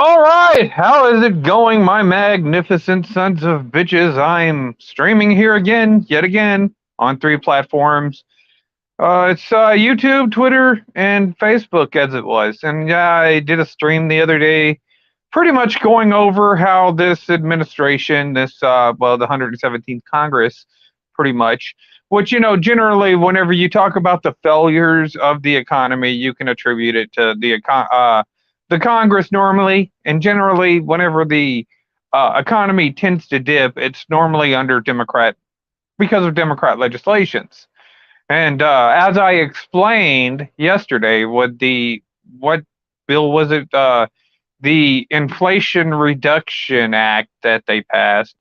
All right, how is it going, my magnificent sons of bitches? I'm streaming here again, yet again, on three platforms. It's YouTube, Twitter, and Facebook as it was. And yeah, I did a stream the other day, pretty much going over how this administration, the 117th Congress, pretty much, which, generally, whenever you talk about the failures of the economy, you can attribute it to the Congress normally, and generally, whenever the economy tends to dip, it's normally under Democrat because of Democrat legislations. And as I explained yesterday, what bill was it? The Inflation Reduction Act that they passed.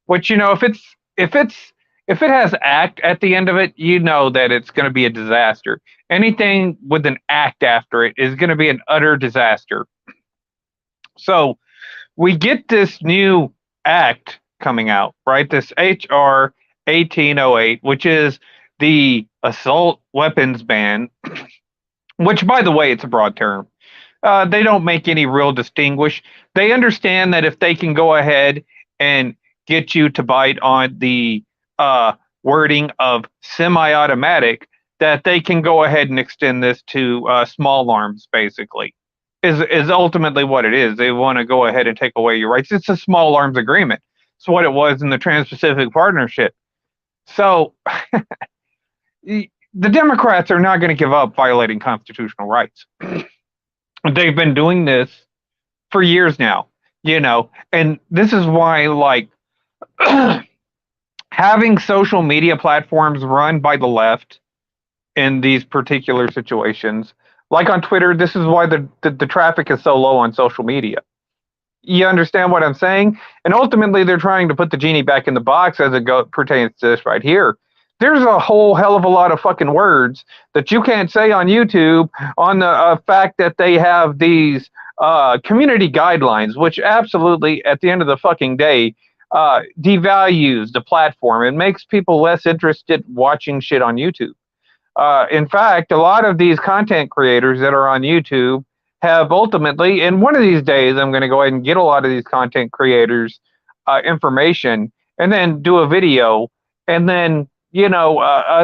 Which if it's if it has act at the end of it, you know that it's going to be a disaster. Anything with an act after it is going to be an utter disaster. So we get this new act coming out, right? This HR 1808, which is the assault weapons ban, which, by the way, it's a broad term. They don't make any real distinguish. They understand that if they can go ahead and get you to bite on the uh, wording of semi-automatic, that they can go ahead and extend this to small arms, basically. Is ultimately what it is. They want to go ahead and take away your rights. It's a small arms agreement. It's what it was in the Trans-Pacific Partnership. So the Democrats are not going to give up violating constitutional rights. They've been doing this for years now, and this is why, like, having social media platforms run by the left in these particular situations, like on Twitter, this is why the traffic is so low on social media. You understand what I'm saying? And ultimately, they're trying to put the genie back in the box as it pertains to this right here. There's a whole hell of a lot of fucking words that you can't say on YouTube on the fact that they have these community guidelines, which absolutely, at the end of the fucking day, devalues the platform. It makes people less interested watching shit on YouTube. In fact, a lot of these content creators that are on YouTube have ultimately, and one of these days, I'm going to go ahead and get a lot of these content creators' information, and then do a video, and then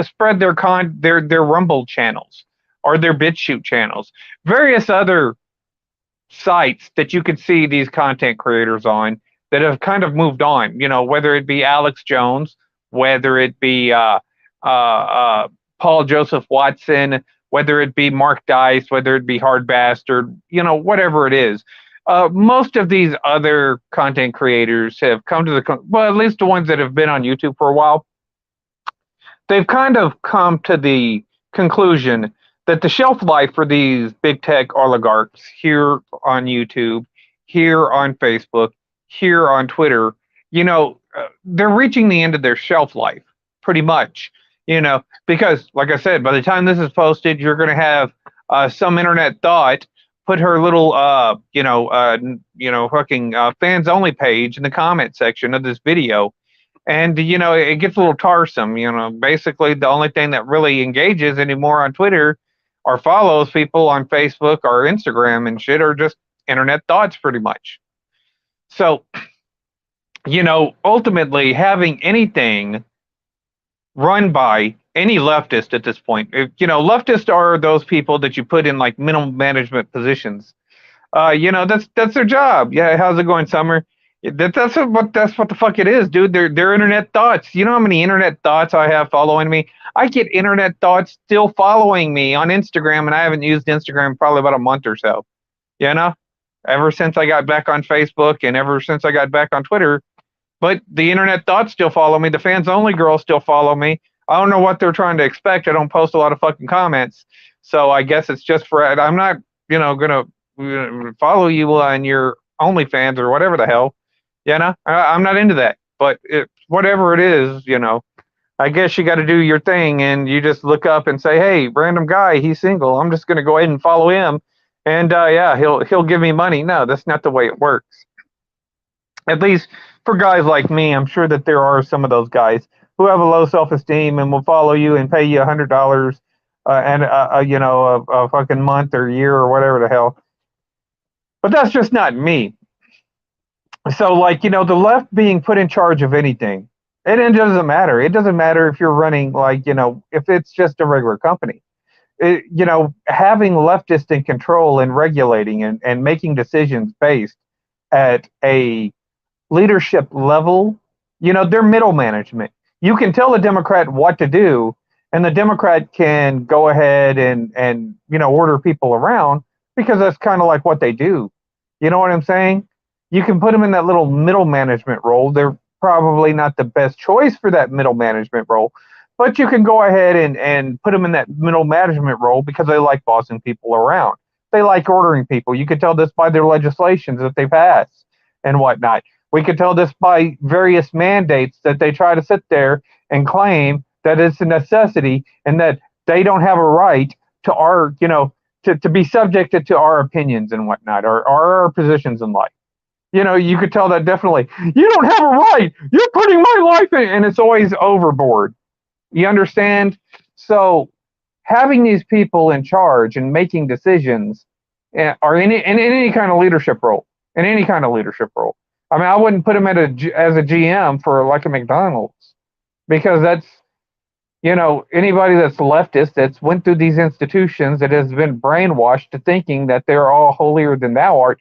spread their Rumble channels or their BitChute channels, various other sites that you can see these content creators on that have kind of moved on. Whether it be Alex Jones, whether it be Paul Joseph Watson, whether it be Mark Dice, whether it be Hard Bastard, whatever it is. Most of these other content creators have come to at least the ones that have been on YouTube for a while, they've kind of come to the conclusion that the shelf life for these big tech oligarchs here on YouTube, here on Facebook, here on Twitter, they're reaching the end of their shelf life, pretty much. Because, like I said, by the time this is posted, you're going to have some internet thought put her little, fucking fans only page in the comment section of this video. And, it gets a little tiresome. Basically, the only thing that really engages anymore on Twitter or follows people on Facebook or Instagram and shit are just internet thoughts, pretty much. So, ultimately, having anything run by any leftist at this point. Leftists are those people that you put in like middle management positions. That's their job. Yeah, how's it going, Summer? That's what the fuck it is, dude. They're internet thoughts. You know how many internet thoughts I have following me? I get internet thoughts still following me on Instagram, and I haven't used Instagram probably about a month or so. Ever since I got back on Facebook and ever since I got back on Twitter. But the internet thoughts still follow me. The fans only girls still follow me. I don't know what they're trying to expect. I don't post a lot of fucking comments. So I guess it's just for, I'm not, going to follow you on your OnlyFans or whatever the hell. I'm not into that. But whatever it is, I guess you got to do your thing and you just look up and say, hey, random guy, he's single. I'm just going to go ahead and follow him. And he'll give me money. No, that's not the way it works. At least for guys like me, I'm sure that there are some of those guys who have a low self-esteem and will follow you and pay you $100 and a fucking month or year or whatever the hell. But that's just not me. So, like, the left being put in charge of anything, it doesn't matter. It doesn't matter if you're running, like, if it's just a regular company. Having leftists in control and regulating and making decisions based at a leadership level, they're middle management. You can tell a Democrat what to do, and the Democrat can go ahead and order people around because that's kind of like what they do. You know what I'm saying? You can put them in that little middle management role. They're probably not the best choice for that middle management role, but you can go ahead and put them in that middle management role because they like bossing people around. They like ordering people. You can tell this by their legislations that they pass and whatnot. We could tell this by various mandates that they try to sit there and claim that it's a necessity and that they don't have a right to to be subjected to our opinions and whatnot, or our positions in life. You could tell that definitely. You don't have a right. You're putting my life in, and it's always overboard. You understand? So having these people in charge and making decisions are in any kind of leadership role, in any kind of leadership role. I mean, I wouldn't put him as a GM for like a McDonald's because that's, anybody that's leftist that's went through these institutions that has been brainwashed to thinking that they're all holier than thou art.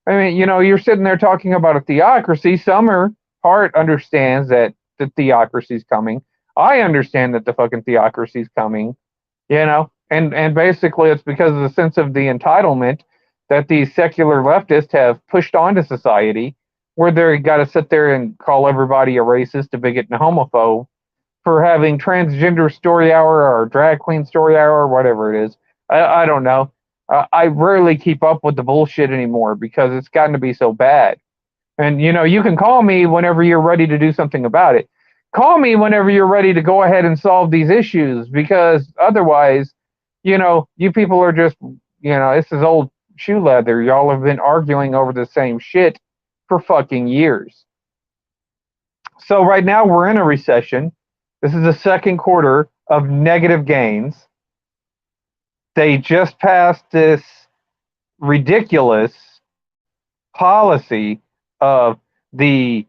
I mean, you're sitting there talking about a theocracy. Summer Hart understands that the theocracy's coming. I understand that the fucking theocracy's coming, and basically it's because of the sense of the entitlement that these secular leftists have pushed onto society, where they got to sit there and call everybody a racist, a bigot, and a homophobe for having transgender story hour or drag queen story hour or whatever it is. I don't know. I rarely keep up with the bullshit anymore because it's gotten to be so bad. And, you can call me whenever you're ready to do something about it. Call me whenever you're ready to go ahead and solve these issues because otherwise, you people are just, this is old shoe leather. Y'all have been arguing over the same shit for fucking years. So right now we're in a recession. This is the second quarter of negative gains. They just passed this ridiculous policy of the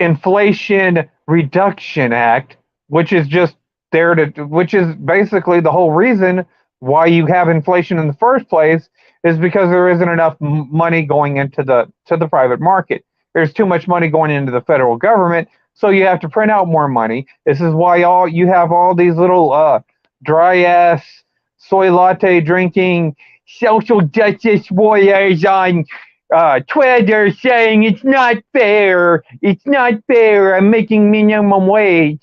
Inflation Reduction Act, which is just which is basically the whole reason why you have inflation in the first place is because there isn't enough money going into the private market. There's too much money going into the federal government, so you have to print out more money. This is why you have all these little dry ass soy latte drinking social justice warriors on Twitter saying it's not fair. It's not fair. I'm making minimum wage.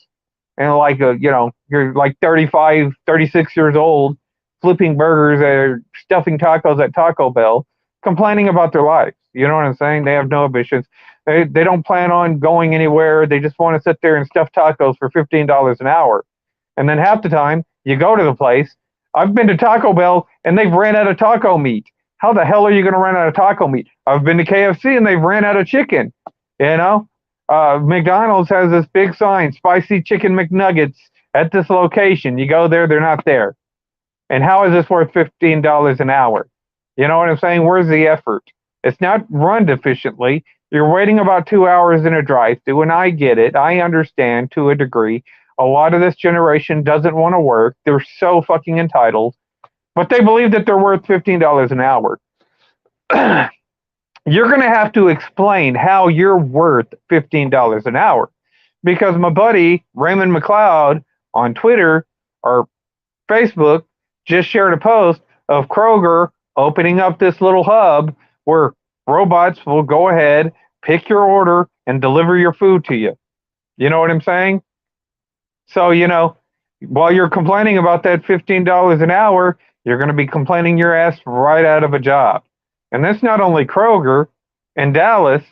And like, you're like 35, 36 years old, flipping burgers or stuffing tacos at Taco Bell, complaining about their lives. You know what I'm saying? They have no ambitions. They don't plan on going anywhere. They just want to sit there and stuff tacos for $15 an hour. And then half the time, you go to the place. I've been to Taco Bell, and they've ran out of taco meat. How the hell are you going to run out of taco meat? I've been to KFC, and they've ran out of chicken. McDonald's has this big sign, spicy chicken McNuggets at this location. You go there, they're not there. And how is this worth $15 an hour? You know what I'm saying? Where's the effort? It's not run efficiently. You're waiting about 2 hours in a drive-thru, and I get it. I understand to a degree. A lot of this generation doesn't want to work. They're so fucking entitled. But they believe that they're worth $15 an hour. You're going to have to explain how you're worth $15 an hour. Because my buddy, Raymond McLeod, on Twitter or Facebook, just shared a post of Kroger opening up this little hub where robots will go ahead, pick your order, and deliver your food to you. You know what I'm saying? So, while you're complaining about that $15 an hour, you're going to be complaining your ass right out of a job. And that's not only Kroger in Dallas.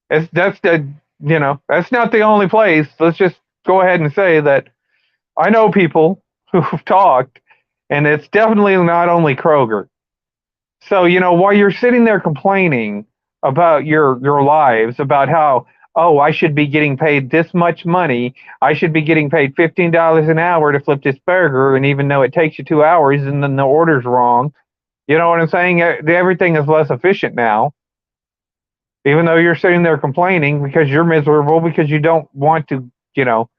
That's not the only place. Let's just go ahead and say that I know people who've talked, and it's definitely not only Kroger. So, while you're sitting there complaining about your lives, about how, oh, I should be getting paid this much money, I should be getting paid $15 an hour to flip this burger, and even though it takes you 2 hours and then the order's wrong, You know what I'm saying? Everything is less efficient now, even though you're sitting there complaining because you're miserable because you don't want to, you know,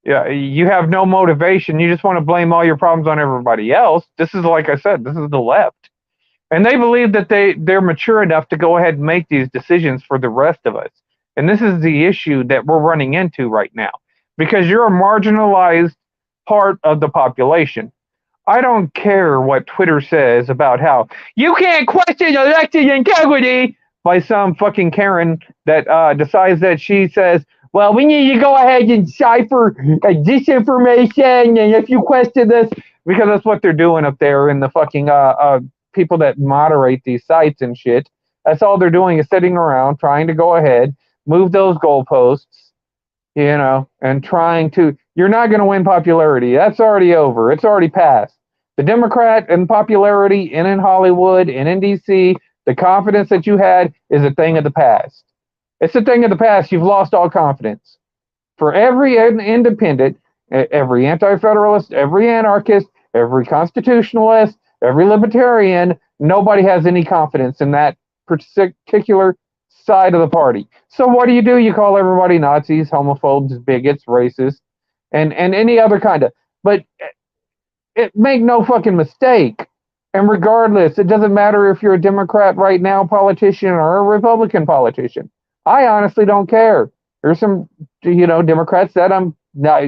yeah, you have no motivation. You just want to blame all your problems on everybody else. This is, like I said, this is the left. And they believe that they're mature enough to go ahead and make these decisions for the rest of us. And this is the issue that we're running into right now. Because you're a marginalized part of the population. I don't care what Twitter says about how you can't question election integrity by some fucking Karen that decides that she says, well, we need to go ahead and cipher disinformation, and if you question this, because that's what they're doing up there in the fucking people that moderate these sites and shit. That's all they're doing is sitting around trying to go ahead, move those goalposts, and trying to. You're not going to win popularity. That's already over. It's already passed. The Democrat and popularity and in Hollywood and in DC, the confidence that you had is a thing of the past. It's a thing of the past. You've lost all confidence. For every independent, every anti-federalist, every anarchist, every constitutionalist, every libertarian, nobody has any confidence in that particular side of the party. So what do? You call everybody Nazis, homophobes, bigots, racists, and any other kind of. But make no fucking mistake. And regardless, it doesn't matter if you're a Democrat right now politician or a Republican politician. I honestly don't care. There's some, Democrats that I'm not,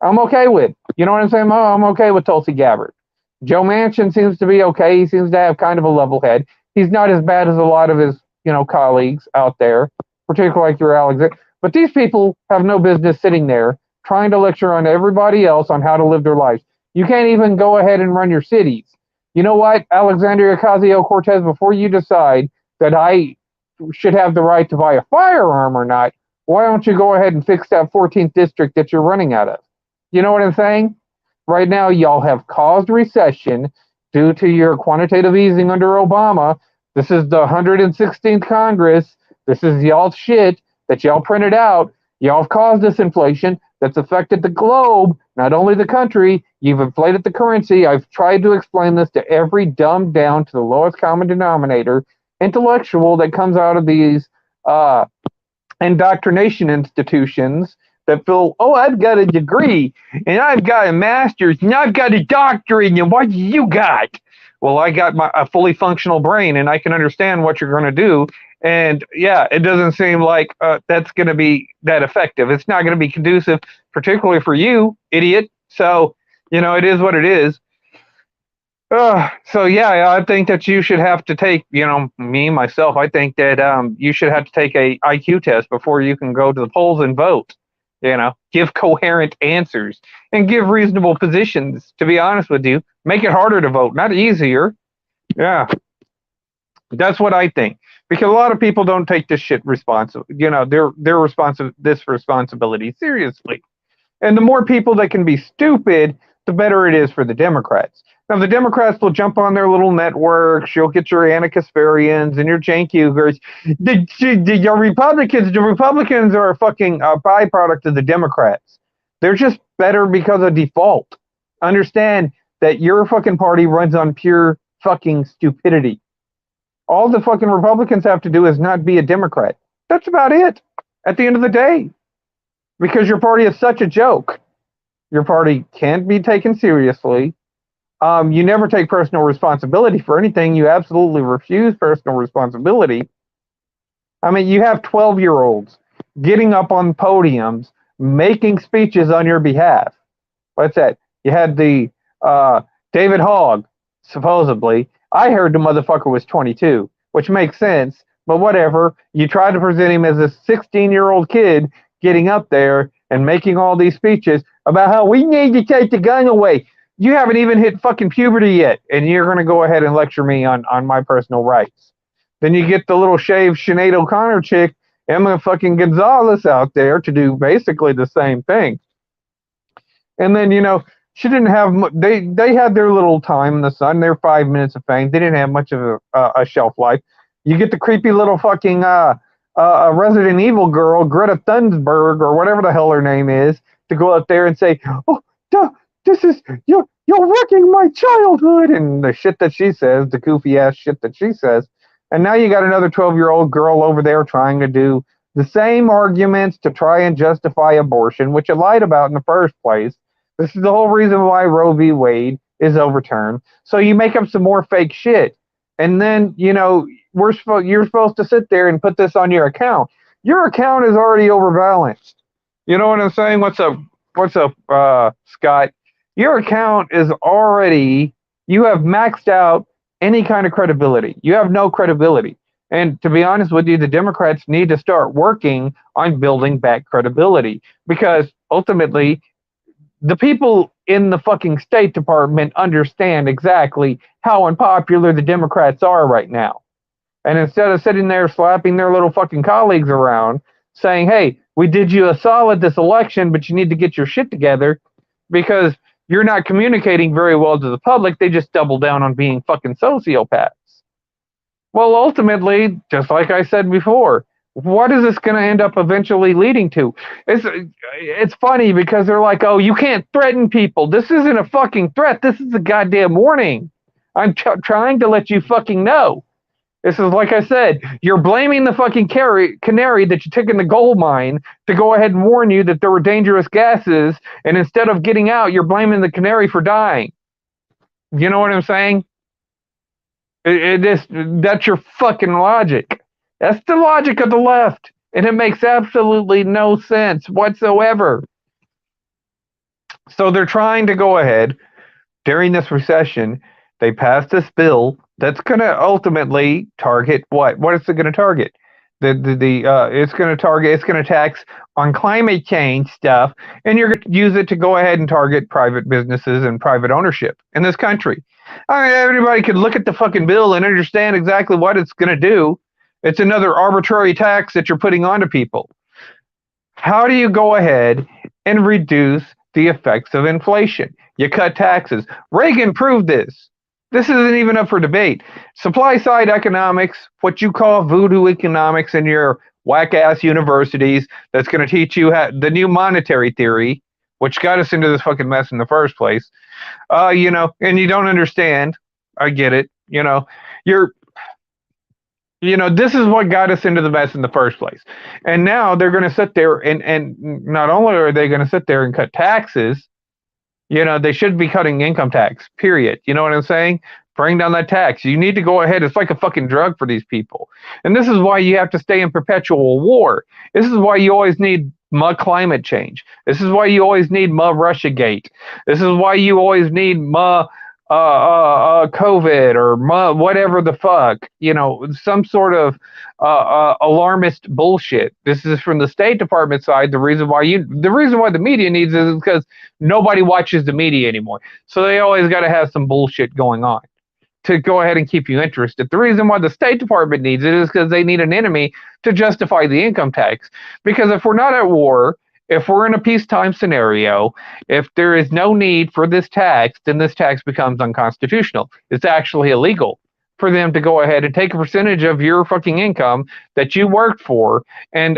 I'm okay with. You know what I'm saying? I'm okay with Tulsi Gabbard. Joe Manchin seems to be okay. He seems to have kind of a level head. He's not as bad as a lot of his, colleagues out there, particularly like your Alexander. But these people have no business sitting there trying to lecture on everybody else on how to live their lives. You can't even go ahead and run your cities. You know what, Alexandria Ocasio-Cortez, before you decide that I should have the right to buy a firearm or not, why don't you go ahead and fix that 14th district that you're running out of? You know what I'm saying? Right now, y'all have caused recession due to your quantitative easing under Obama. This is the 116th Congress. This is y'all's shit that y'all printed out. Y'all have caused this inflation that's affected the globe, not only the country. You've inflated the currency. I've tried to explain this to every dumbed down to the lowest common denominator intellectual that comes out of these indoctrination institutions that feel, oh, I've got a degree, and I've got a master's, and I've got a doctorate, and what do you got? Well, I got a fully functional brain, and I can understand what you're going to do. And yeah, it doesn't seem like that's going to be that effective. It's not going to be conducive, particularly for you, idiot. So, it is what it is. So yeah, I think that you should have to take, myself, I think that you should have to take a IQ test before you can go to the polls and vote. Give coherent answers and give reasonable positions. To be honest with you, make it harder to vote, not easier. Yeah, that's what I think. Because a lot of people don't take this shit this responsibility seriously. And the more people that can be stupid, the better it is for the Democrats. Now, the Democrats will jump on their little networks. You'll get your Anna Kasparians and your Cenk Uygurs. The Republicans are a fucking byproduct of the Democrats. They're just better because of default. Understand that your fucking party runs on pure fucking stupidity. All the fucking Republicans have to do is not be a Democrat. That's about it at the end of the day. Because your party is such a joke. Your party can't be taken seriously. You never take personal responsibility for anything. You absolutely refuse personal responsibility. I mean, you have 12-year-olds getting up on podiums, making speeches on your behalf. What's that? You had the David Hogg, supposedly. I heard the motherfucker was 22, which makes sense, but whatever. You try to present him as a 16-year-old kid getting up there and making all these speeches about how we need to take the gun away. You haven't even hit fucking puberty yet, and you're going to go ahead and lecture me on my personal rights. Then you get the little shaved Sinead O'Connor chick, Emma fucking Gonzalez, out there to do basically the same thing. And then, she didn't have, they had their little time in the sun. Their 5 minutes of fame. They didn't have much of a shelf life. You get the creepy little fucking Resident Evil girl, Greta Thunberg, or whatever the hell her name is, to go out there and say, oh, this is you're wrecking my childhood, and the shit that she says, the goofy ass shit that she says. And now you got another 12-year-old girl over there trying to do the same arguments to try and justify abortion, which you lied about in the first place. This is the whole reason why Roe v. Wade is overturned. So you make up some more fake shit. And then, you're supposed to sit there and put this on your account. Your account is already overbalanced. You know what I'm saying? What's up, Scott? Your account is already, you have maxed out any kind of credibility. You have no credibility. And to be honest with you, the Democrats need to start working on building back credibility, because ultimately the people in the fucking State Department understand exactly how unpopular the Democrats are right now. And instead of sitting there slapping their little fucking colleagues around saying, hey, we did you a solid this election, but you need to get your shit together because you're not communicating very well to the public, they just double down on being fucking sociopaths. Well, ultimately, just like I said before, what is this going to end up eventually leading to? It's funny because they're like, oh, you can't threaten people. This isn't a fucking threat. This is a goddamn warning. I'm trying to let you fucking know. This is, like I said, you're blaming the fucking canary that you took in the gold mine to go ahead and warn you that there were dangerous gases, and instead of getting out, you're blaming the canary for dying. You know what I'm saying? That's your fucking logic. That's the logic of the left, and it makes absolutely no sense whatsoever. So they're trying to go ahead during this recession. They passed this bill that's going to ultimately target what? What is it going to target? It's going to tax on climate change stuff, and you're going to use it to go ahead and target private businesses and private ownership in this country. I mean, everybody could look at the fucking bill and understand exactly what it's going to do. It's another arbitrary tax that you're putting onto people. How do you go ahead and reduce the effects of inflation? You cut taxes. Reagan proved this. This isn't even up for debate. Supply side economics, what you call voodoo economics in your whack ass universities, that's going to teach you the new monetary theory, which got us into this fucking mess in the first place. And you don't understand. I get it. This is what got us into the mess in the first place. And now they're going to sit there and not only are they going to sit there and cut taxes, they should be cutting income tax, period. You know what I'm saying? Bring down that tax. You need to go ahead. It's like a fucking drug for these people. And this is why you have to stay in perpetual war. This is why you always need climate change. This is why you always need Russiagate. This is why you always need COVID or whatever the fuck, some sort of alarmist bullshit. This is from the State Department side. The reason why the media needs it is because nobody watches the media anymore. So they always got to have some bullshit going on to go ahead and keep you interested. The reason why the State Department needs it is because they need an enemy to justify the income tax. Because if we're not at war, if we're in a peacetime scenario, if there is no need for this tax, then this tax becomes unconstitutional. It's actually illegal for them to go ahead and take a percentage of your fucking income that you worked for and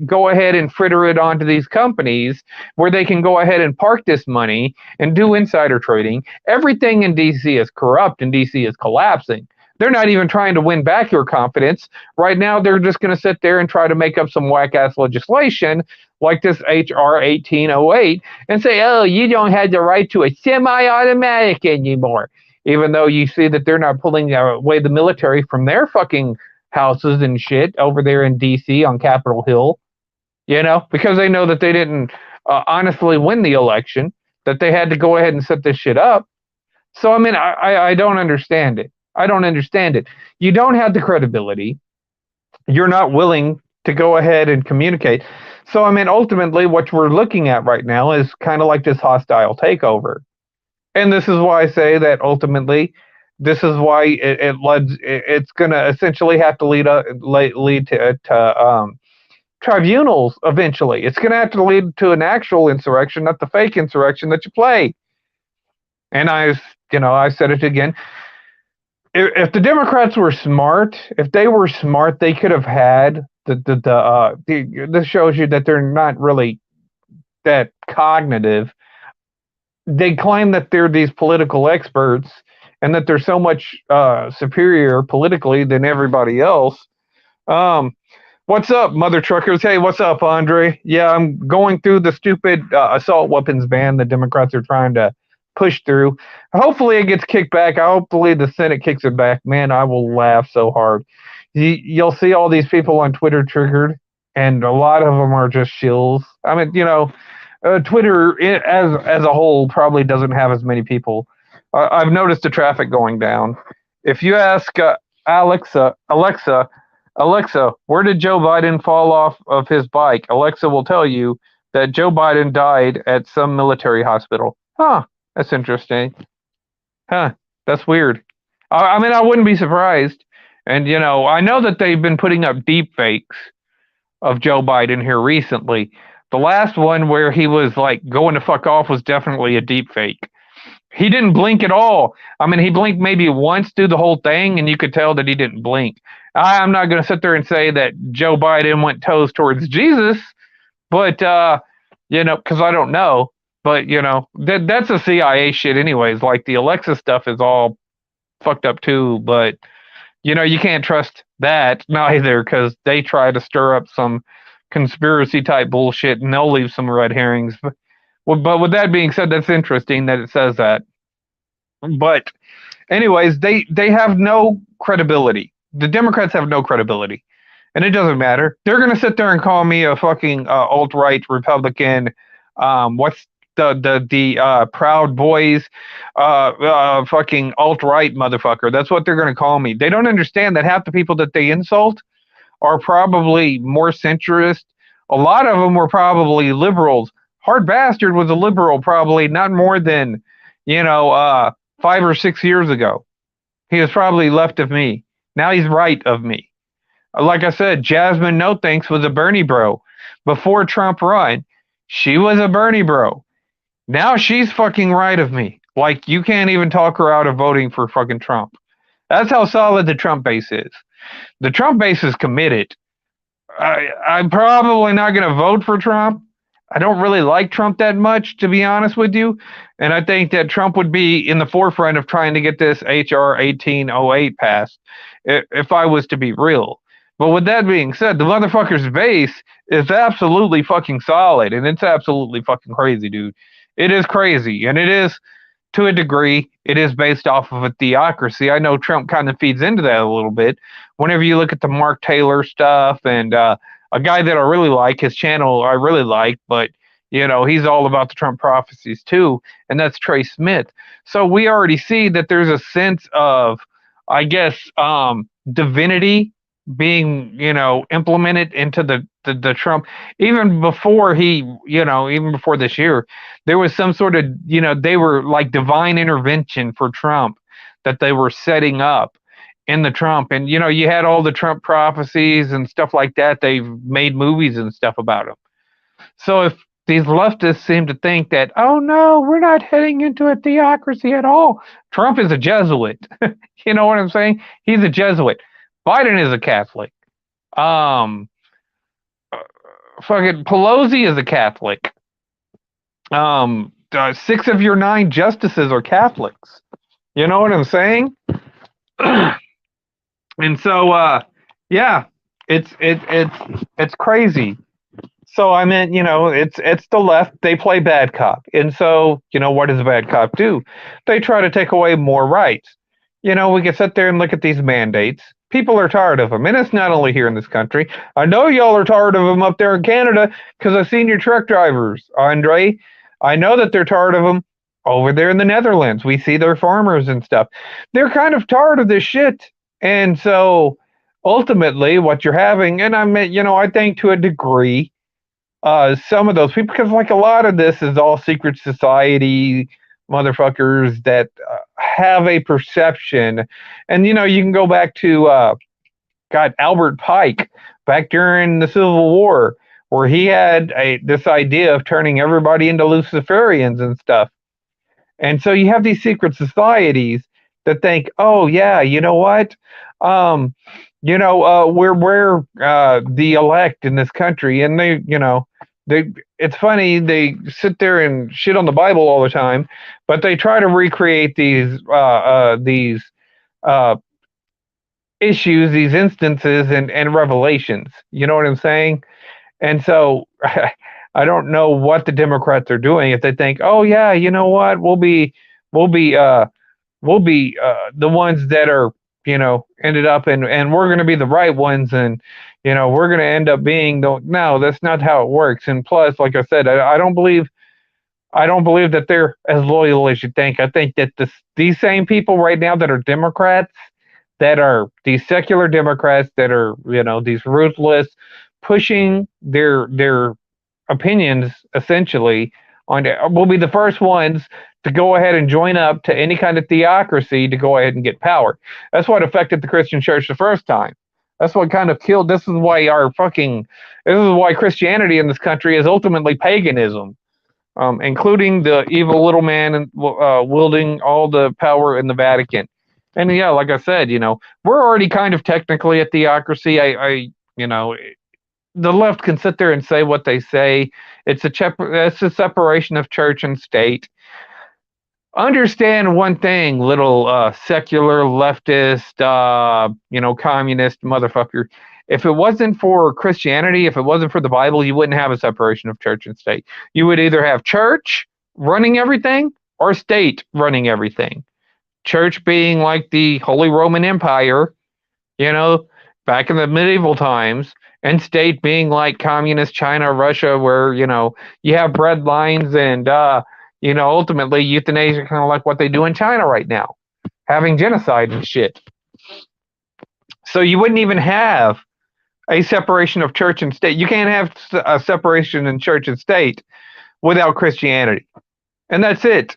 go ahead and fritter it onto these companies where they can go ahead and park this money and do insider trading. Everything in DC is corrupt and DC is collapsing. They're not even trying to win back your confidence. Right now, they're just going to sit there and try to make up some whack-ass legislation like this HR 1808 and say, oh, you don't have the right to a semi-automatic anymore. Even though you see that they're not pulling away the military from their fucking houses and shit over there in D.C. on Capitol Hill, because they know that they didn't honestly win the election, that they had to go ahead and set this shit up. So, I mean, I don't understand it. I don't understand it. You don't have the credibility. You're not willing to go ahead and communicate. So, I mean, ultimately, what we're looking at right now is kind of like this hostile takeover. And this is why I say that ultimately, this is why it's going to essentially have to lead to tribunals eventually. It's going to have to lead to an actual insurrection, not the fake insurrection that you play. And I said it again. If the Democrats were smart, they could have had this shows you that they're not really that cognitive. they claim that they're these political experts and that they're so much superior politically than everybody else. Um, what's up, mother truckers? Hey, what's up, Andre? Yeah, I'm going through the stupid assault weapons ban the Democrats are trying to push through. Hopefully, it gets kicked back. Hopefully, the Senate kicks it back. Man, I will laugh so hard. You'll see all these people on Twitter triggered, and a lot of them are just shills. I mean, Twitter as a whole probably doesn't have as many people. I've noticed the traffic going down. If you ask Alexa, where did Joe Biden fall off of his bike? Alexa will tell you that Joe Biden died at some military hospital. Huh, that's interesting. Huh, that's weird. I mean, I wouldn't be surprised. And, I know that they've been putting up deep fakes of Joe Biden here recently. The last one where he was like going to fuck off was definitely a deep fake. He didn't blink at all. I mean, he blinked maybe once through the whole thing, and you could tell that he didn't blink. I'm not going to sit there and say that Joe Biden went toes towards Jesus, but, because I don't know. But, that's a CIA shit anyways. Like, the Alexa stuff is all fucked up too, but, you can't trust that neither because they try to stir up some conspiracy type bullshit and they'll leave some red herrings. But with that being said, that's interesting that it says that. But anyways, they have no credibility. The Democrats have no credibility, and it doesn't matter. They're gonna sit there and call me a fucking alt right Republican. What's the Proud Boys, fucking alt right motherfucker? That's what they're gonna call me. They don't understand that half the people that they insult are probably more centrist. A lot of them were probably liberals. Hard Bastard was a liberal probably not more than, 5 or 6 years ago. He was probably left of me. Now he's right of me. Like I said, Jasmine No Thanks was a Bernie bro. Before Trump run, she was a Bernie bro. Now she's fucking right of me. Like, you can't even talk her out of voting for fucking Trump. That's how solid the Trump base is. The Trump base is committed. I'm probably not going to vote for Trump. I don't really like Trump that much, to be honest with you. And I think that Trump would be in the forefront of trying to get this H.R. 1808 passed, if I was to be real. But with that being said, the motherfucker's base is absolutely fucking solid, and it's absolutely fucking crazy, dude. It is crazy, and it is, to a degree, it is based off of a theocracy. I know Trump kind of feeds into that a little bit. Whenever you look at the Mark Taylor stuff and a guy that I really like, his channel I really like, but he's all about the Trump prophecies too, and that's Trey Smith. So we already see that there's a sense of, I guess, divinity being, implemented into the Trump. Even before even before this year, there was some sort of, they were like divine intervention for Trump that they were setting up in the Trump. And, you had all the Trump prophecies and stuff like that. They've made movies and stuff about them. So if these leftists seem to think that, oh no, we're not heading into a theocracy at all. Trump is a Jesuit. You know what I'm saying? He's a Jesuit. Biden is a Catholic. Fucking Pelosi is a Catholic. 6 of your 9 justices are Catholics. You know what I'm saying? And so, yeah, it's crazy. So I mean, it's the left. They play bad cop, and so what does a bad cop do? They try to take away more rights. We can sit there and look at these mandates. People are tired of them, and it's not only here in this country. I know y'all are tired of them up there in Canada because I've seen your truck drivers, Andre. I know that they're tired of them over there in the Netherlands. We see their farmers and stuff. They're kind of tired of this shit. And so ultimately what you're having, and I mean, I think to a degree, some of those people, because like a lot of this is all secret society motherfuckers that have a perception. And, you can go back to, Albert Pike back during the Civil War, where he had this idea of turning everybody into Luciferians and stuff. And so you have these secret societies that think, oh yeah, you know what? We're the elect in this country, and It's funny, they sit there and shit on the Bible all the time, but they try to recreate these uh, issues, these instances, and revelations. You know what I'm saying? And so I don't know what the Democrats are doing if they think, oh yeah, you know what, we'll be the ones that are, ended up, and we're going to be the right ones, and we're going to end up being the. No, that's not how it works. And plus, like I said, I don't believe that they're as loyal as you think. I think that these same people right now that are Democrats, that are these secular Democrats, that are, these ruthless, pushing their opinions essentially on, will be the first ones to go ahead and join up to any kind of theocracy to go ahead and get power. That's what affected the Christian church the first time. That's what kind of killed. This is why Christianity in this country is ultimately paganism, including the evil little man and wielding all the power in the Vatican. And yeah, like I said, we're already kind of technically a theocracy. The left can sit there and say what they say. It's a separation of church and state. Understand one thing, little secular leftist, communist motherfucker. If it wasn't for Christianity, if it wasn't for the Bible, you wouldn't have a separation of church and state. You would either have church running everything or state running everything. Church being like the Holy Roman Empire, back in the medieval times, and state being like communist China, Russia, where, you have bread lines and, ultimately euthanasia, kind of like what they do in China right now, having genocide and shit. So you wouldn't even have a separation of church and state. You can't have a separation in church and state without Christianity. And that's it.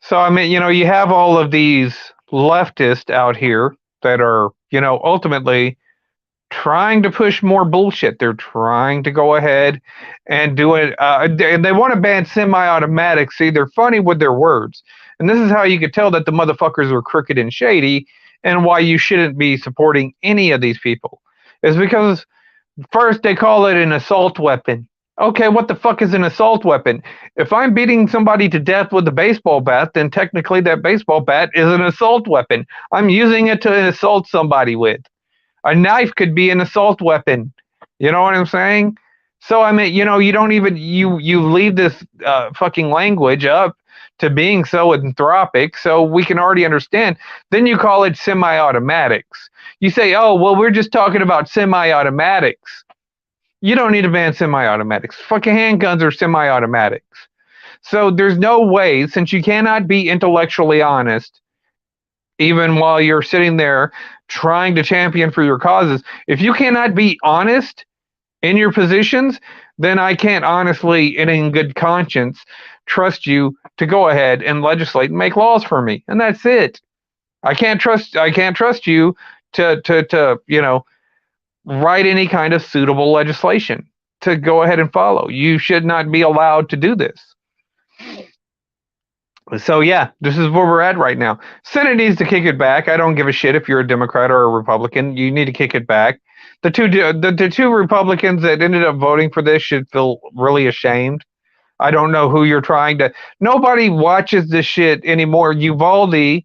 So, I mean, you have all of these leftists out here that are, ultimately trying to push more bullshit. They're trying to go ahead and do it. And they want to ban semi-automatics. See, they're funny with their words. And this is how you could tell that the motherfuckers are crooked and shady, and why you shouldn't be supporting any of these people. Is because first they call it an assault weapon. Okay, what the fuck is an assault weapon? If I'm beating somebody to death with a baseball bat, then technically that baseball bat is an assault weapon. I'm using it to assault somebody with. A knife could be an assault weapon. You know what I'm saying? So, I mean, you don't even, you leave this fucking language up to being so anthropic, so we can already understand. Then you call it semi-automatics. You say, oh, well, we're just talking about semi-automatics. You don't need to ban semi-automatics. Fucking handguns are semi-automatics. So there's no way, since you cannot be intellectually honest, even while you're sitting there trying to champion for your causes, if you cannot be honest in your positions, then I can't honestly, and in good conscience, trust you to go ahead and legislate and make laws for me. And that's it. I can't trust you to write any kind of suitable legislation to go ahead and follow. You should not be allowed to do this. So yeah, this is where we're at right now. Senate needs to kick it back. I don't give a shit if you're a Democrat or a Republican. You need to kick it back. The two Republicans that ended up voting for this should feel really ashamed. I don't know who you're trying to. Nobody watches this shit anymore. Uvalde.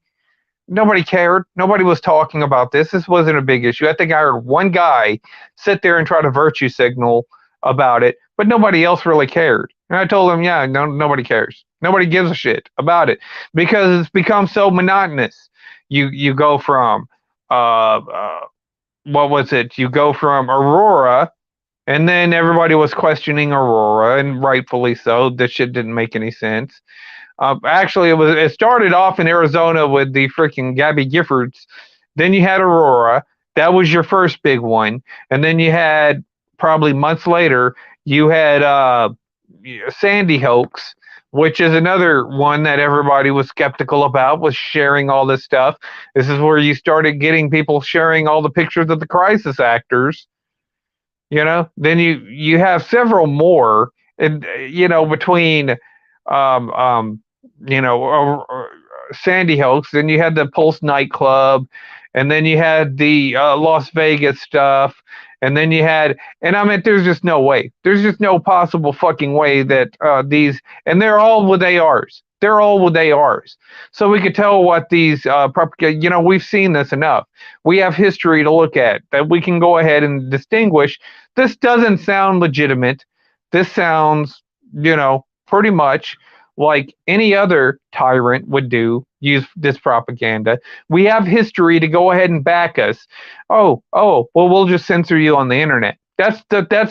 Nobody cared. Nobody was talking about this. This wasn't a big issue. I think I heard one guy sit there and try to virtue signal about it, but nobody else really cared. And I told him, yeah, nobody cares. Nobody gives a shit about it because it's become so monotonous. You go from what was it? You go from Aurora, and then everybody was questioning Aurora, and rightfully so. This shit didn't make any sense. Actually, it started off in Arizona with the freaking Gabby Giffords. Then you had Aurora. That was your first big one. And then you had, probably months later, you had Sandy hoax, which is another one that everybody was skeptical about, was sharing all this stuff. This is where you started getting people sharing all the pictures of the crisis actors. Then you have several more, and between Sandy hoax. Then you had the Pulse nightclub, and then you had the Las Vegas stuff, and then you had, and I mean, there's just no way. There's just no possible fucking way that these, and they're all with ARs. They're all with ARs. So we could tell what these, we've seen this enough. We have history to look at that we can go ahead and distinguish. This doesn't sound legitimate. This sounds, pretty much like any other tyrant would do, use this propaganda. We have history to go ahead and back us. Well, we'll just censor you on the internet. That's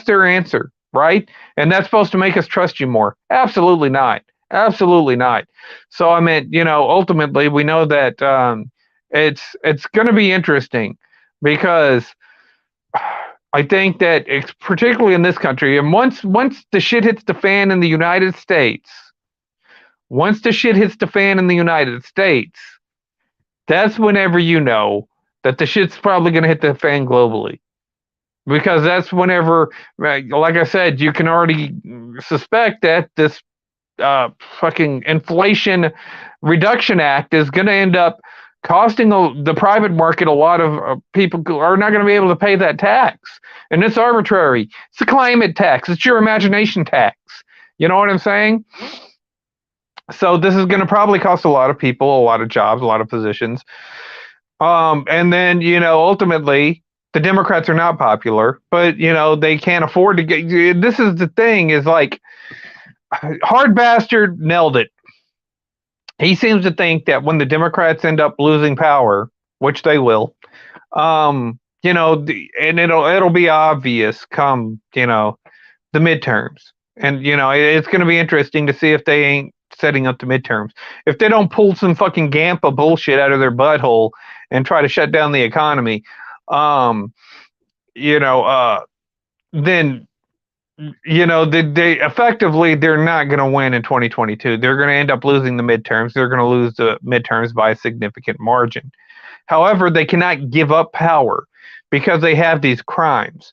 their answer, right? And that's supposed to make us trust you more. Absolutely not. Absolutely not. So I mean, ultimately we know that it's going to be interesting because I think that it's particularly in this country, and once the shit hits the fan in the United States, once the shit hits the fan in the United States, that's whenever you know that the shit's probably going to hit the fan globally. Because that's whenever, like I said, you can already suspect that this fucking Inflation Reduction Act is going to end up costing the private market a lot of people who are not going to be able to pay that tax. And it's arbitrary. It's a climate tax. It's your imagination tax. You know what I'm saying? So this is going to probably cost a lot of people, a lot of jobs, a lot of positions. And then, ultimately, the Democrats are not popular, but, they can't afford to get. This is the thing, is like, Hard Bastard nailed it. He seems to think that when the Democrats end up losing power, which they will, and it'll be obvious come, the midterms. And, it's going to be interesting to see if they ain't setting up the midterms. If they don't pull some fucking Gampa bullshit out of their butthole and try to shut down the economy, then they effectively, they're not going to win in 2022. They're going to end up losing the midterms. They're going to lose the midterms by a significant margin. However, they cannot give up power because they have these crimes.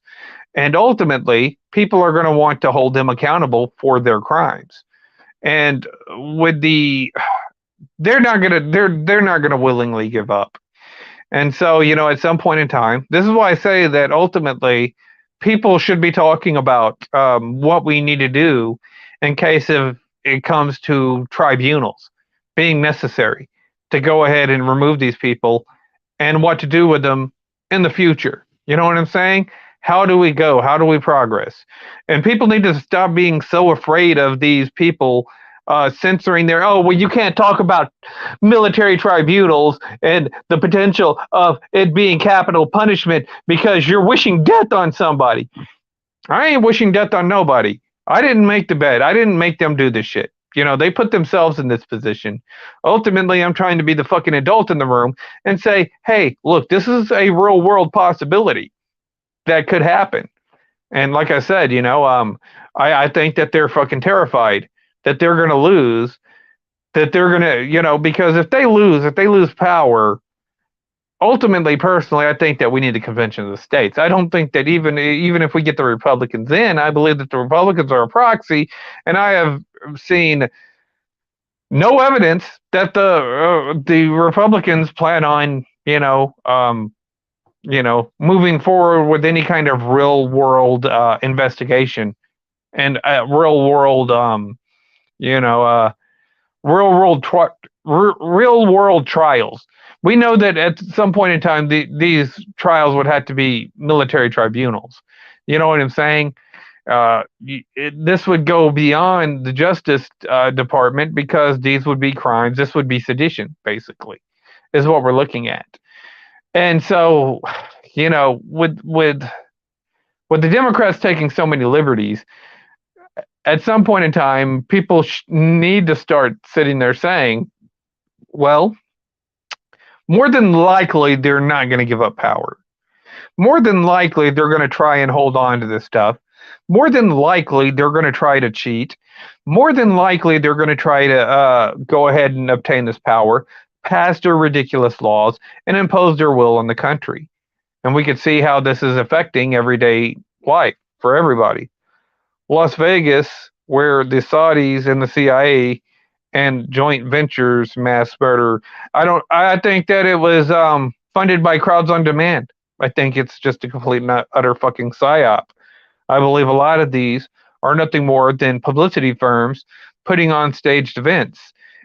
And ultimately, people are going to want to hold them accountable for their crimes. And they're not going to willingly give up. And so, at some point in time, this is why I say that ultimately people should be talking about what we need to do in case of it comes to tribunals being necessary to go ahead and remove these people, and what to do with them in the future. You know what I'm saying? How do we go? How do we progress? And people need to stop being so afraid of these people censoring you can't talk about military tribunals and the potential of it being capital punishment because you're wishing death on somebody. I ain't wishing death on nobody. I didn't make the bed. I didn't make them do this shit. They put themselves in this position. Ultimately, I'm trying to be the fucking adult in the room and say, hey, look, this is a real world possibility that could happen. And like I said, I think that they're fucking terrified that they're going to lose, that they're going to, because if they lose power, ultimately, personally, I think that we need a convention of the states. I don't think that even if we get the Republicans in, I believe that the Republicans are a proxy, and I have seen no evidence that the Republicans plan on, moving forward with any kind of real world investigation and real world, real world trials. We know that at some point in time, these trials would have to be military tribunals. You know what I'm saying? This would go beyond the Justice Department because these would be crimes. This would be sedition, basically, is what we're looking at. And so, with the Democrats taking so many liberties, at some point in time, people need to start sitting there saying, well, more than likely, they're not going to give up power. More than likely, they're going to try and hold on to this stuff. More than likely, they're going to try to cheat. More than likely, they're going to try to go ahead and obtain this power, pass their ridiculous laws, and impose their will on the country. And we can see how this is affecting everyday life for everybody. Las Vegas, where the Saudis and the CIA and joint ventures mass murder. I think that it was funded by crowds on demand. I think it's just a complete and utter fucking psyop. I believe a lot of these are nothing more than publicity firms putting on staged events.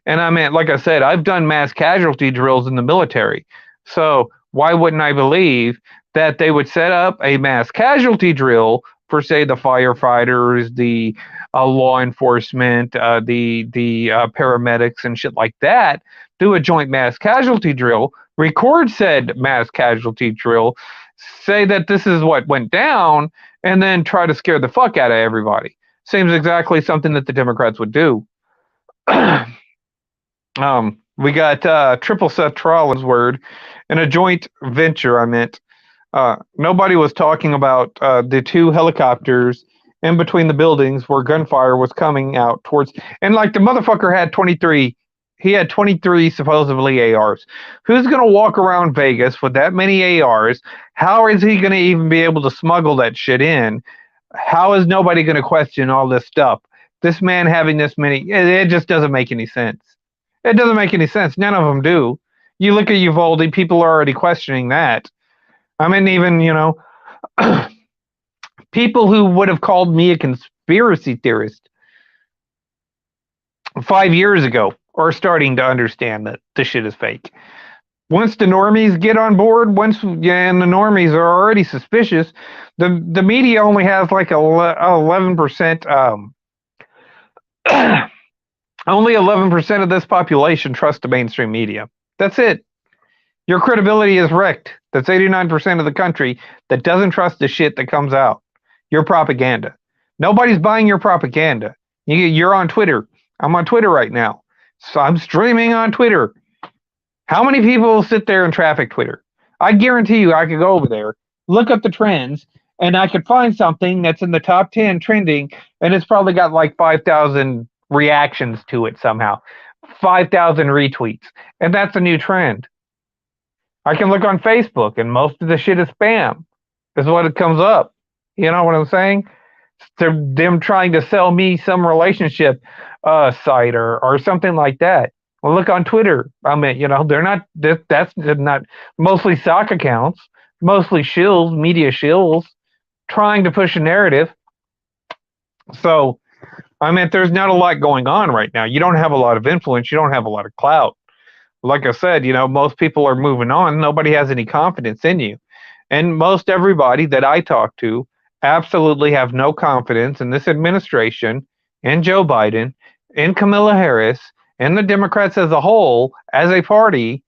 And I mean, like I said, I've done mass casualty drills in the military. So why wouldn't I believe that they would set up a mass casualty drill for, say, the firefighters, the law enforcement, the paramedics, and shit like that? Do a joint mass casualty drill, record said mass casualty drill, say that this is what went down, and then try to scare the fuck out of everybody. Seems exactly something that the Democrats would do. We got Triple Seth Rollins' word in a joint venture. I meant nobody was talking about the two helicopters in between the buildings where gunfire was coming out towards, and like the motherfucker had 23. He had 23 supposedly ARs. Who's going to walk around Vegas with that many ARs? How is he going to even be able to smuggle that shit in? How is nobody going to question all this stuff? This man having this many, it just doesn't make any sense. It doesn't make any sense. None of them do. You look at Uvalde, people are already questioning that. I mean, even, people who would have called me a conspiracy theorist 5 years ago are starting to understand that this shit is fake. Once the normies get on board, and the normies are already suspicious, the media only has like 11%. Only 11% of this population trust the mainstream media. That's it. Your credibility is wrecked. That's 89% of the country that doesn't trust the shit that comes out. Your propaganda. Nobody's buying your propaganda. You're on Twitter. I'm on Twitter right now. So I'm streaming on Twitter. How many people sit there and traffic Twitter? I guarantee you I could go over there, look up the trends, and I could find something that's in the top 10 trending, and it's probably got like 5,000 reactions to it somehow. 5,000 retweets. And that's a new trend. I can look on Facebook, and most of the shit is spam. Is what it comes up. You know what I'm saying? They're them trying to sell me some relationship site or something like that. Well, look on Twitter. I mean, they're not. That's not mostly sock accounts, mostly shills, media shills, trying to push a narrative. So, I mean, there's not a lot going on right now. You don't have a lot of influence. You don't have a lot of clout. Like I said, most people are moving on. Nobody has any confidence in you, and most everybody that I talk to absolutely have no confidence in this administration, in Joe Biden, in Kamala Harris, and the Democrats as a whole, as a party.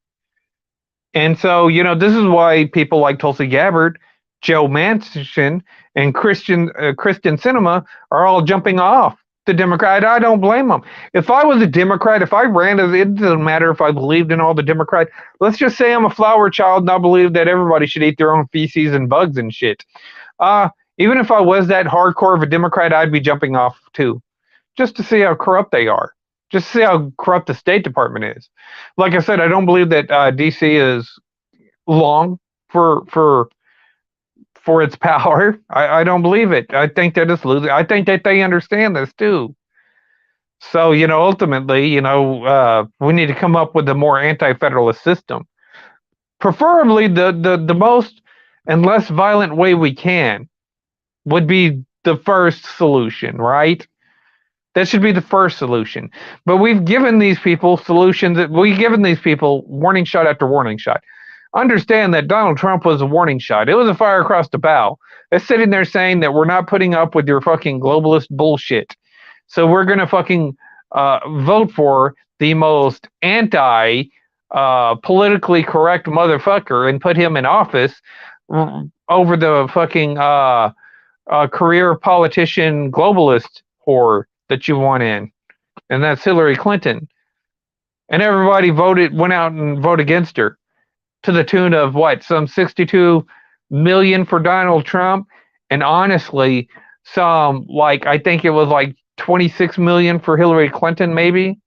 And so, this is why people like Tulsi Gabbard, Joe Manchin, and Kristen Sinema are all jumping off the Democrat. I don't blame them. If I was a Democrat, if I ran, it doesn't matter if I believed in all the Democrats. Let's just say I'm a flower child and I believe that everybody should eat their own feces and bugs and shit. Even if I was that hardcore of a Democrat, I'd be jumping off too, just to see how corrupt they are, just to see how corrupt the State Department is. Like I said, I don't believe that D.C. is long for its power. I don't believe it. I think they're just losing. I think that they understand this too. So ultimately, we need to come up with a more anti-federalist system, preferably the most and less violent way we can. Would be the first solution, right? That should be the first solution. But we've given these people solutions. We've given these people warning shot after warning shot. Understand that Donald Trump was a warning shot. It was a fire across the bow. It's sitting there saying that we're not putting up with your fucking globalist bullshit. So we're going to fucking vote for the most politically correct motherfucker and put him in office over the fucking career politician globalist whore that you want in, and that's Hillary Clinton. And everybody went out and voted against her to the tune of some 62 million for Donald Trump, and honestly, I think it was like 26 million for Hillary Clinton. Maybe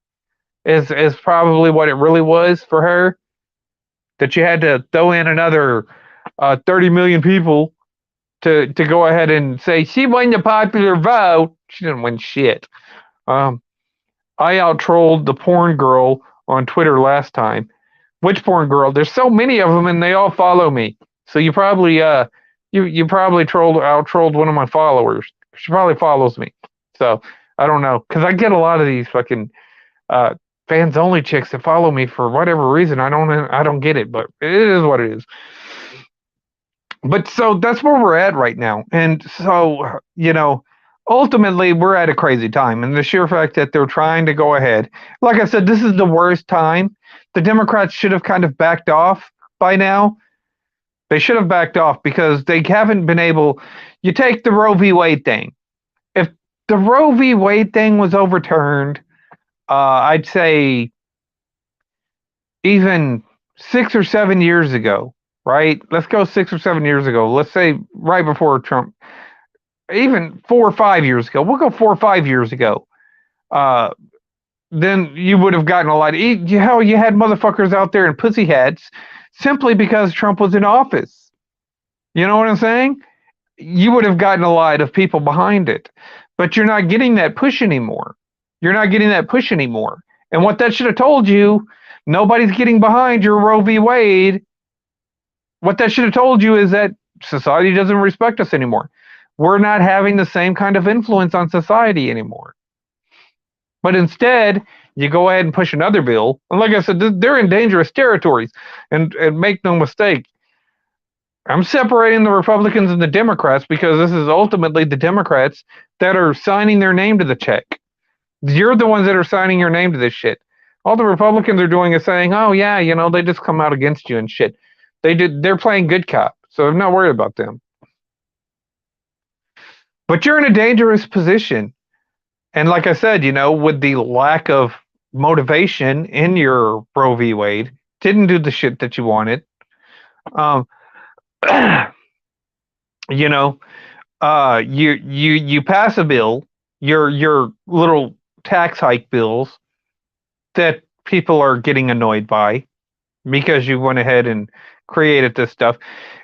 is probably what it really was for her. That you had to throw in another 30 million people to go ahead and say she won the popular vote. She didn't win shit. I out-trolled the porn girl on Twitter last time. Which porn girl? There's so many of them, and they all follow me. So you probably you probably trolled one of my followers. She probably follows me. So I don't know, because I get a lot of these fucking uh, fans only chicks that follow me for whatever reason. I don't get it, but it is what it is. But so that's where we're at right now, and so ultimately we're at a crazy time, and the sheer fact that they're trying to go ahead, like I said, this is the worst time. The Democrats should have kind of backed off by now. They should have backed off because they haven't been able. You take the Roe v. Wade thing. If the Roe v. Wade thing was overturned, I'd say even 6 or 7 years ago, right? Let's go 6 or 7 years ago. Let's say right before Trump, even 4 or 5 years ago. We'll go 4 or 5 years ago. Then you would have gotten a lot. Hell, you had motherfuckers out there in pussy hats simply because Trump was in office. You know what I'm saying? You would have gotten a lot of people behind it, but you're not getting that push anymore. You're not getting that push anymore. And what that should have told you, nobody's getting behind your Roe v. Wade. What that should have told you is that society doesn't respect us anymore. We're not having the same kind of influence on society anymore. But instead, you go ahead and push another bill. And like I said, they're in dangerous territories. And make no mistake, I'm separating the Republicans and the Democrats because this is ultimately the Democrats that are signing their name to the check. You're the ones that are signing your name to this shit. All the Republicans are doing is saying, oh, yeah, they just come out against you and shit. They're playing good cop, so I'm not worried about them. But you're in a dangerous position. And like I said, with the lack of motivation in your Roe v. Wade, didn't do the shit that you wanted. You pass a bill, your little tax hike bills that people are getting annoyed by because you went ahead and created this stuff.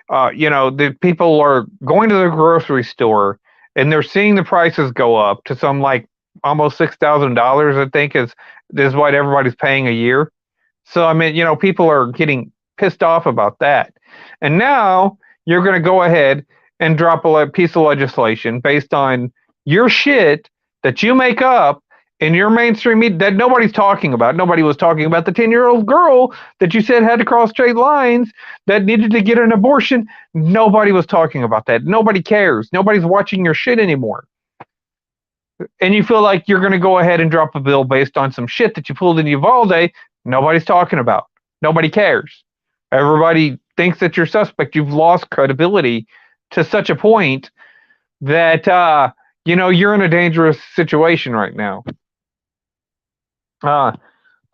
The people are going to the grocery store and they're seeing the prices go up to some like almost $6,000, I think is what everybody's paying a year. So I mean, people are getting pissed off about that. And now you're going to go ahead and drop a piece of legislation based on your shit that you make up in your mainstream media that nobody's talking about. Nobody was talking about the 10-year-old girl that you said had to cross straight lines that needed to get an abortion. Nobody was talking about that. Nobody cares. Nobody's watching your shit anymore. And you feel like you're going to go ahead and drop a bill based on some shit that you pulled in Uvalde. Nobody's talking about. Nobody cares. Everybody thinks that you're suspect. You've lost credibility to such a point that, you're in a dangerous situation right now. The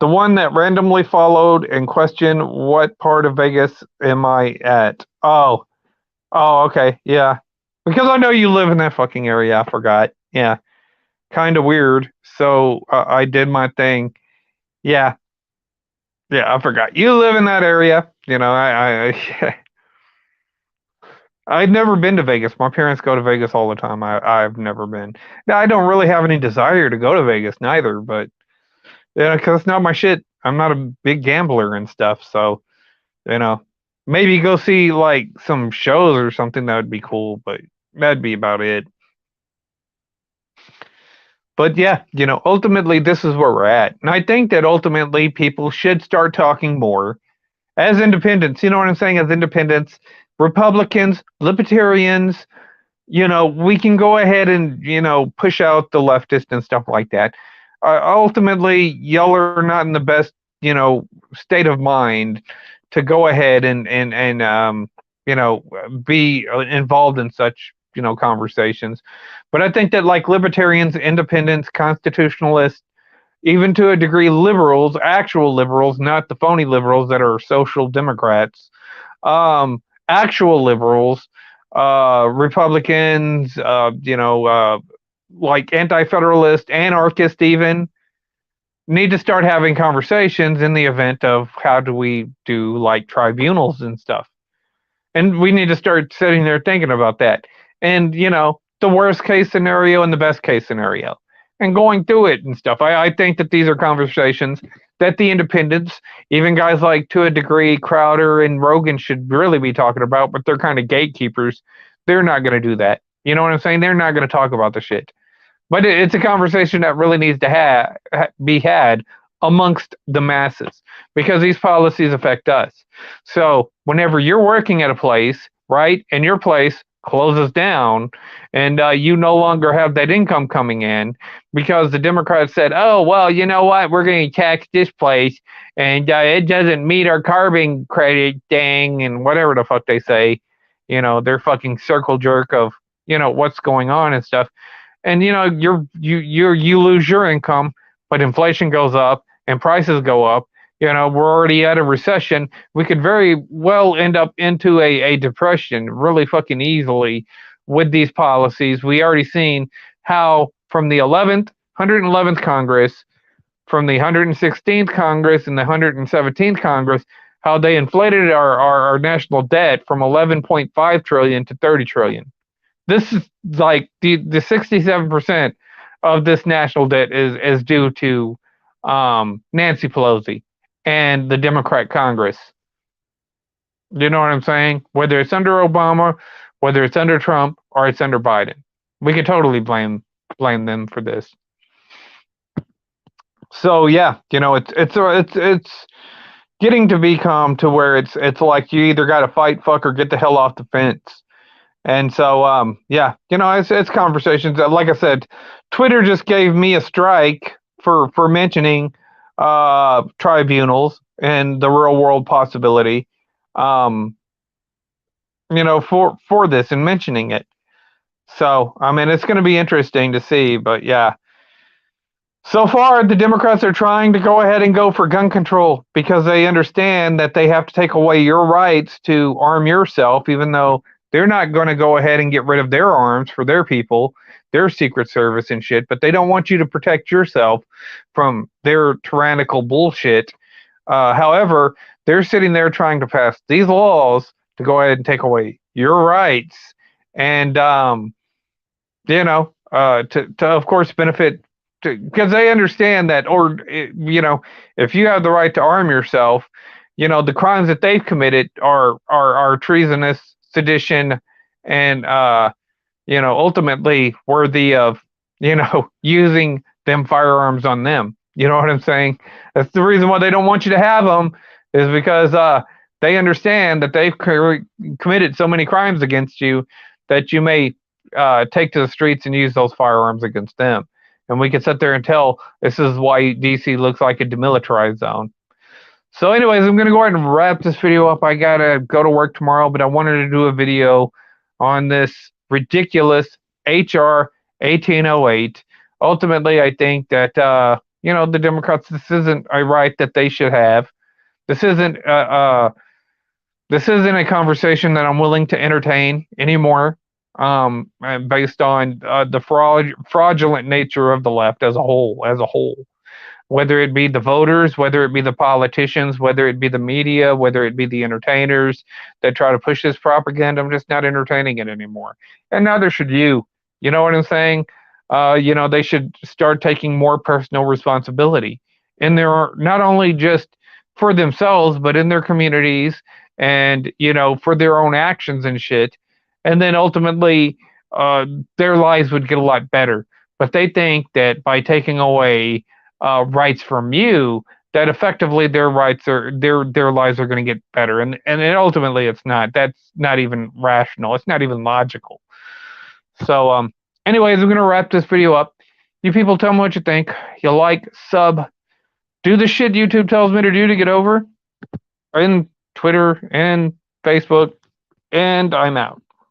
one that randomly followed and questioned, what part of Vegas am I at? Oh, okay. Yeah. Because I know you live in that fucking area. I forgot. Yeah. Kind of weird. So I did my thing. Yeah. Yeah, I forgot. You live in that area. I'd never been to Vegas. My parents go to Vegas all the time. I've never been. Now, I don't really have any desire to go to Vegas neither, but because it's not my shit. I'm not a big gambler and stuff. So, maybe go see like some shows or something. That would be cool, but that'd be about it. But yeah, ultimately this is where we're at. And I think that ultimately people should start talking more as independents. You know what I'm saying? As independents, Republicans, libertarians, we can go ahead and, push out the leftist and stuff like that. Ultimately, y'all are not in the best, state of mind to go ahead and be involved in such, conversations. But I think that like libertarians, independents, constitutionalists, even to a degree liberals, actual liberals, not the phony liberals that are social democrats, actual liberals, Republicans, like anti-federalist, anarchist even, need to start having conversations in the event of how do we do like tribunals and stuff. And we need to start sitting there thinking about that. And, the worst case scenario and the best case scenario and going through it and stuff. I think that these are conversations that the independents, even guys like to a degree Crowder and Rogan should really be talking about, but they're kind of gatekeepers. They're not going to do that. You know what I'm saying? They're not going to talk about the shit. But it's a conversation that really needs to be had amongst the masses because these policies affect us. So whenever you're working at a place, right, and your place closes down and you no longer have that income coming in because the Democrats said, oh, well, you know what, we're going to tax this place and it doesn't meet our carbon credit thing and whatever the fuck they say. You know, they're fucking circle jerk of, you know, what's going on and stuff. And you know, you lose your income, but inflation goes up and prices go up. You know, we're already at a recession. We could very well end up into a depression really fucking easily with these policies. We already seen how from the 111th Congress, from the 116th Congress and the 117th Congress, how they inflated our national debt from 11.5 trillion to 30 trillion. This is like the 67% of this national debt is due to Nancy Pelosi and the Democrat Congress. You know what I'm saying? Whether it's under Obama, whether it's under Trump, or it's under Biden, we could totally blame them for this. So yeah, you know, it's getting to become to where it's like you either got to fight, fuck, or get the hell off the fence. And so, yeah, you know, it's conversations. Like I said, Twitter just gave me a strike for mentioning tribunals and the real world possibility, you know, for this and mentioning it. So, I mean, it's going to be interesting to see, but yeah. So far, the Democrats are trying to go ahead and go for gun control because they understand that they have to take away your rights to arm yourself, even though they're not going to go ahead and get rid of their arms for their people, their Secret Service and shit, but they don't want you to protect yourself from their tyrannical bullshit. However, they're sitting there trying to pass these laws to go ahead and take away your rights and, you know, to of course benefit, because they understand that, or, you know, if you have the right to arm yourself, you know, the crimes that they've committed are treasonous, sedition, and you know, ultimately worthy of, you know, using them firearms on them. You know what I'm saying? That's the reason why they don't want you to have them, is because they understand that they've committed so many crimes against you that you may take to the streets and use those firearms against them. And we can sit there and tell this is why DC looks like a demilitarized zone. So anyways, I'm going to go ahead and wrap this video up. I got to go to work tomorrow, but I wanted to do a video on this ridiculous HR 1808. Ultimately, I think that, you know, the Democrats, this isn't a right that they should have. This isn't a conversation that I'm willing to entertain anymore, based on the fraudulent nature of the left as a whole. Whether it be the voters, whether it be the politicians, whether it be the media, whether it be the entertainers that try to push this propaganda, I'm just not entertaining it anymore. And neither should you. You know what I'm saying? You know, they should start taking more personal responsibility in their, not only just for themselves, but in their communities and, you know, for their own actions and shit. And then ultimately, their lives would get a lot better. But they think that by taking away rights from you, that effectively their rights are their lives are going to get better, and ultimately it's not. That's not even rational. It's not even logical. So anyways, I'm going to wrap this video up. You people tell me what you think. You like, sub, do the shit YouTube tells me to do to get over, and Twitter and Facebook, and I'm out.